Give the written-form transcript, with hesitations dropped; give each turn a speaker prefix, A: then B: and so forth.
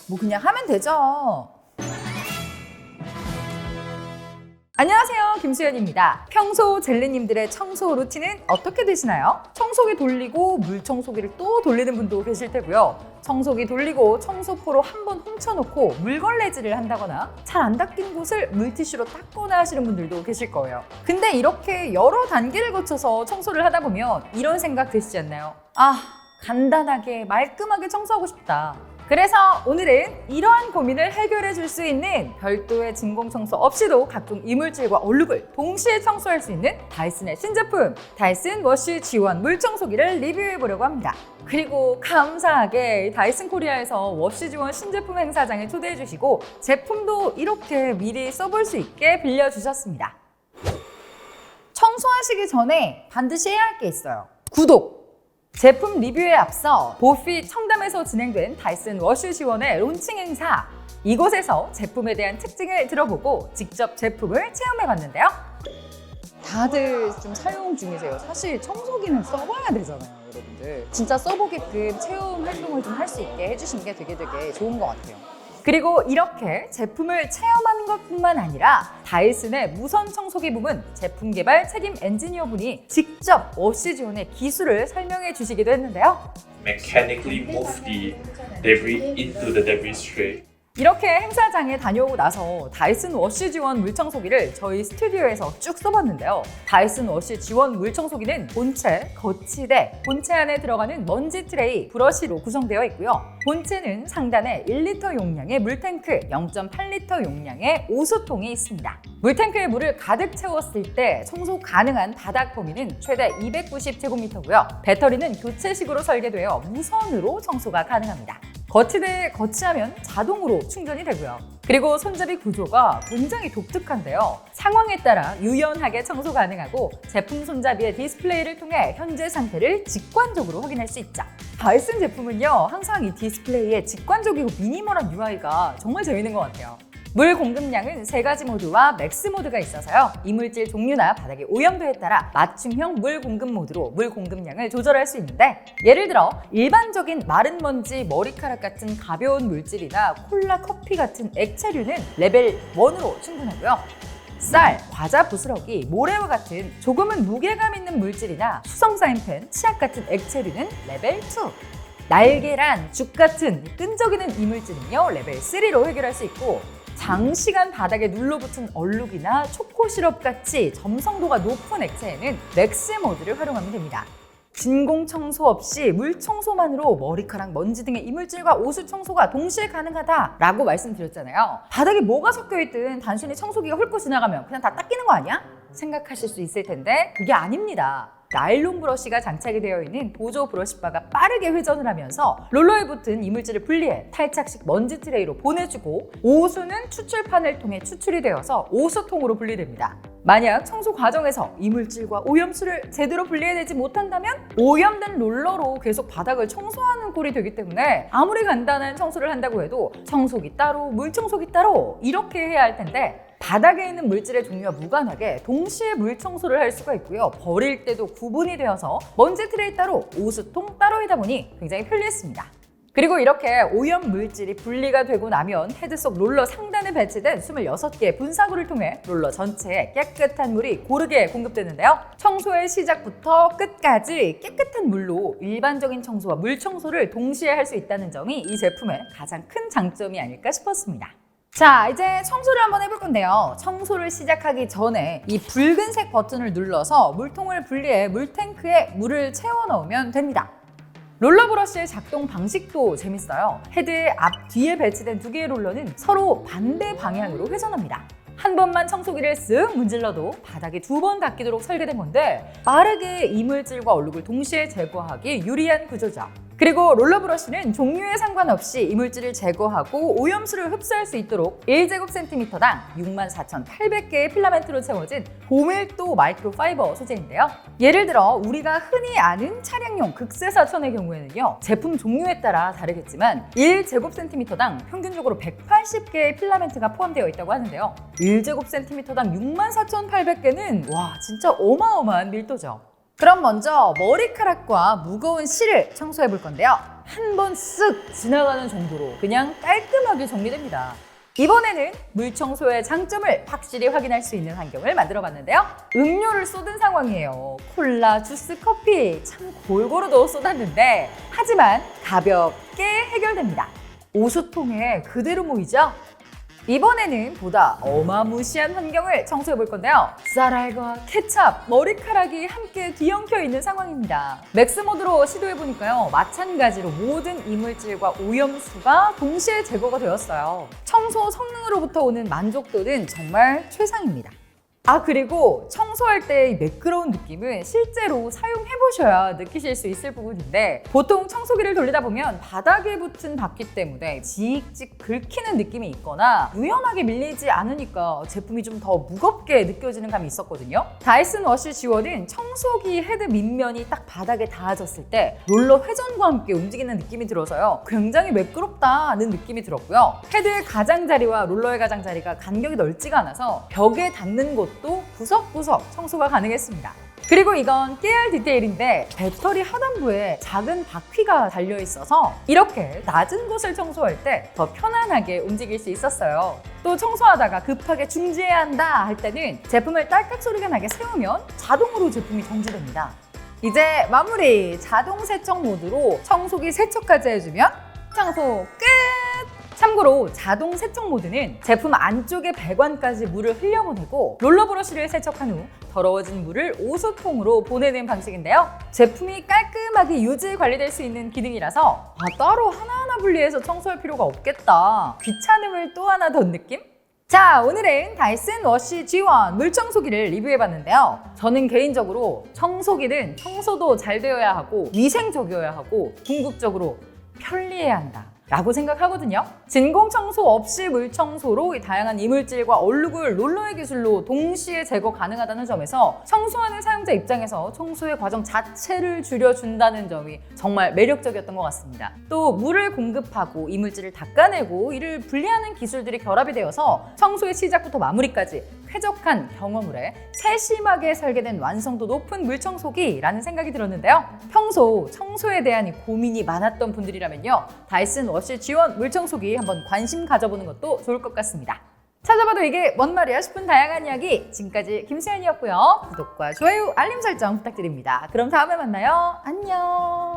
A: 뭐 그냥 하면 되죠. 안녕하세요, 김수연입니다. 평소 젤리님들의 청소 루틴은 어떻게 되시나요? 청소기 돌리고 물 청소기를 또 돌리는 분도 계실 테고요. 청소기 돌리고 청소포로 한번 훔쳐놓고 물걸레질을 한다거나 잘 안 닦인 곳을 물티슈로 닦거나 하시는 분들도 계실 거예요. 근데 이렇게 여러 단계를 거쳐서 청소를 하다 보면 이런 생각 드시지 않나요? 아, 간단하게 말끔하게 청소하고 싶다. 그래서 오늘은 이러한 고민을 해결해 줄 수 있는 별도의 진공청소 없이도 각종 이물질과 얼룩을 동시에 청소할 수 있는 다이슨의 신제품 다이슨 워시 지원 물청소기를 리뷰해 보려고 합니다. 그리고 감사하게 다이슨 코리아에서 워시 지원 신제품 행사장에 초대해 주시고 제품도 이렇게 미리 써볼 수 있게 빌려주셨습니다. 청소하시기 전에 반드시 해야 할 게 있어요. 구독! 제품 리뷰에 앞서 보핏 청담에서 진행된 다이슨 워시 지원의 론칭 행사, 이곳에서 제품에 대한 특징을 들어보고 직접 제품을 체험해봤는데요. 다들 좀 사용 중이세요. 사실 청소기는 써봐야 되잖아요, 여러분들. 진짜 써보게끔 체험 활동을 좀 할 수 있게 해주신 게 되게 좋은 것 같아요. 그리고 이렇게 제품을 체험하는 것뿐만 아니라 다이슨의 무선 청소기 부문 제품 개발 책임 엔지니어분이 직접 워시 지원의 기술을 설명해 주시기도 했는데요.
B: Mechanically move the debris into the debris tray.
A: 이렇게 행사장에 다녀오고 나서 다이슨 워시 지원 물청소기를 저희 스튜디오에서 쭉 써봤는데요. 다이슨 워시 지원 물청소기는 본체, 거치대, 본체 안에 들어가는 먼지 트레이, 브러쉬로 구성되어 있고요. 본체는 상단에 1리터 용량의 물탱크, 0.8리터 용량의 오수통이 있습니다. 물탱크에 물을 가득 채웠을 때 청소 가능한 바닥 범위는 최대 290제곱미터고요. 배터리는 교체식으로 설계되어 무선으로 청소가 가능합니다. 거치대에 거치하면 자동으로 충전이 되고요. 그리고 손잡이 구조가 굉장히 독특한데요. 상황에 따라 유연하게 청소 가능하고 제품 손잡이의 디스플레이를 통해 현재 상태를 직관적으로 확인할 수 있죠. 다이슨 제품은요, 항상 이 디스플레이의 직관적이고 미니멀한 UI가 정말 재밌는 것 같아요. 물 공급량은 3가지 모드와 맥스 모드가 있어서요. 이물질 종류나 바닥의 오염도에 따라 맞춤형 물 공급 모드로 물 공급량을 조절할 수 있는데, 예를 들어 일반적인 마른 먼지, 머리카락 같은 가벼운 물질이나 콜라, 커피 같은 액체류는 레벨 1으로 충분하고요. 쌀, 과자 부스러기, 모래와 같은 조금은 무게감 있는 물질이나 수성 사인펜, 치약 같은 액체류는 레벨 2. 날계란, 죽 같은 끈적이는 이물질은요, 레벨 3로 해결할 수 있고, 장시간 바닥에 눌러붙은 얼룩이나 초코 시럽 같이 점성도가 높은 액체에는 맥스 모드를 활용하면 됩니다. 진공 청소 없이 물 청소만으로 머리카락, 먼지 등의 이물질과 오수 청소가 동시에 가능하다라고 말씀드렸잖아요. 바닥에 뭐가 섞여있든 단순히 청소기가 훑고 지나가면 그냥 다 닦이는 거 아니야? 생각하실 수 있을 텐데 그게 아닙니다. 나일론 브러쉬가 장착이 되어 있는 보조 브러쉬바가 빠르게 회전을 하면서 롤러에 붙은 이물질을 분리해 탈착식 먼지 트레이로 보내주고, 오수는 추출판을 통해 추출이 되어서 오수통으로 분리됩니다. 만약 청소 과정에서 이물질과 오염수를 제대로 분리해내지 못한다면 오염된 롤러로 계속 바닥을 청소하는 꼴이 되기 때문에 아무리 간단한 청소를 한다고 해도 청소기 따로, 물청소기 따로 이렇게 해야 할 텐데, 바닥에 있는 물질의 종류와 무관하게 동시에 물 청소를 할 수가 있고요. 버릴 때도 구분이 되어서 먼지 트레이 따로, 오수통 따로이다 보니 굉장히 편리했습니다. 그리고 이렇게 오염 물질이 분리가 되고 나면 헤드 속 롤러 상단에 배치된 26개의 분사구를 통해 롤러 전체에 깨끗한 물이 고르게 공급되는데요. 청소의 시작부터 끝까지 깨끗한 물로 일반적인 청소와 물 청소를 동시에 할 수 있다는 점이 이 제품의 가장 큰 장점이 아닐까 싶었습니다. 자, 이제 청소를 한번 해볼 건데요. 청소를 시작하기 전에 이 붉은색 버튼을 눌러서 물통을 분리해 물탱크에 물을 채워 넣으면 됩니다. 롤러 브러쉬의 작동 방식도 재밌어요. 헤드의 앞, 뒤에 배치된 2개의 롤러는 서로 반대 방향으로 회전합니다. 한 번만 청소기를 쓱 문질러도 바닥이 2번 닦이도록 설계된 건데, 빠르게 이물질과 얼룩을 동시에 제거하기 유리한 구조죠. 그리고 롤러 브러쉬는 종류에 상관없이 이물질을 제거하고 오염수를 흡수할 수 있도록 1제곱센티미터당 64,800개의 필라멘트로 채워진 고밀도 마이크로파이버 소재인데요. 예를 들어 우리가 흔히 아는 차량용 극세사천의 경우에는요, 제품 종류에 따라 다르겠지만 1제곱센티미터당 평균적으로 180개의 필라멘트가 포함되어 있다고 하는데요. 1제곱센티미터당 64,800개는 와, 진짜 어마어마한 밀도죠. 그럼 먼저 머리카락과 무거운 실을 청소해 볼 건데요. 한 번 쓱 지나가는 정도로 그냥 깔끔하게 정리됩니다. 이번에는 물청소의 장점을 확실히 확인할 수 있는 환경을 만들어 봤는데요. 음료를 쏟은 상황이에요. 콜라, 주스, 커피 참 골고루 쏟았는데 하지만 가볍게 해결됩니다. 오수통에 그대로 모이죠? 이번에는 보다 어마무시한 환경을 청소해 볼 건데요. 쌀알과 케찹, 머리카락이 함께 뒤엉켜 있는 상황입니다. 맥스 모드로 시도해 보니까요. 마찬가지로 모든 이물질과 오염수가 동시에 제거가 되었어요. 청소 성능으로부터 오는 만족도는 정말 최상입니다. 그리고 청소할 때의 매끄러운 느낌은 실제로 사용해보셔야 느끼실 수 있을 부분인데 보통 청소기를 돌리다 보면 바닥에 붙은 바퀴 때문에 지익직 긁히는 느낌이 있거나 유연하게 밀리지 않으니까 제품이 좀 더 무겁게 느껴지는 감이 있었거든요. 다이슨 워시 지원은 청소기 헤드 밑면이 딱 바닥에 닿아졌을 때 롤러 회전과 함께 움직이는 느낌이 들어서요. 굉장히 매끄럽다는 느낌이 들었고요. 헤드의 가장자리와 롤러의 가장자리가 간격이 넓지가 않아서 벽에 닿는 곳 또 구석구석 청소가 가능했습니다. 그리고 이건 깨알 디테일인데 배터리 하단부에 작은 바퀴가 달려 있어서 이렇게 낮은 곳을 청소할 때 더 편안하게 움직일 수 있었어요. 또 청소하다가 급하게 중지해야 한다 할 때는 제품을 딸깍 소리가 나게 세우면 자동으로 제품이 정지됩니다. 이제 마무리! 자동 세척 모드로 청소기 세척까지 해주면 청소 끝! 참고로 자동 세척 모드는 제품 안쪽의 배관까지 물을 흘려보내고 롤러 브러쉬를 세척한 후 더러워진 물을 오수통으로 보내는 방식인데요. 제품이 깔끔하게 유지 관리될 수 있는 기능이라서 따로 하나하나 분리해서 청소할 필요가 없겠다. 귀찮음을 또 하나 더 느낌? 자, 오늘은 다이슨 워시 G1 물청소기를 리뷰해봤는데요. 저는 개인적으로 청소기는 청소도 잘 되어야 하고 위생적이어야 하고 궁극적으로 편리해야 한다 라고 생각하거든요. 진공 청소 없이 물청소로 다양한 이물질과 얼룩을 롤러의 기술로 동시에 제거 가능하다는 점에서 청소하는 사용자 입장에서 청소의 과정 자체를 줄여준다는 점이 정말 매력적이었던 것 같습니다. 또 물을 공급하고 이물질을 닦아내고 이를 분리하는 기술들이 결합이 되어서 청소의 시작부터 마무리까지 쾌적한 경험을 해 세심하게 설계된 완성도 높은 물청소기라는 생각이 들었는데요. 평소 청소에 대한 고민이 많았던 분들이라면요. 다이슨 워시 G1 물청소기 한번 관심 가져보는 것도 좋을 것 같습니다. 찾아봐도 이게 뭔 말이야 싶은 다양한 이야기 지금까지 김수연이었고요. 구독과 좋아요, 알림 설정 부탁드립니다. 그럼 다음에 만나요. 안녕.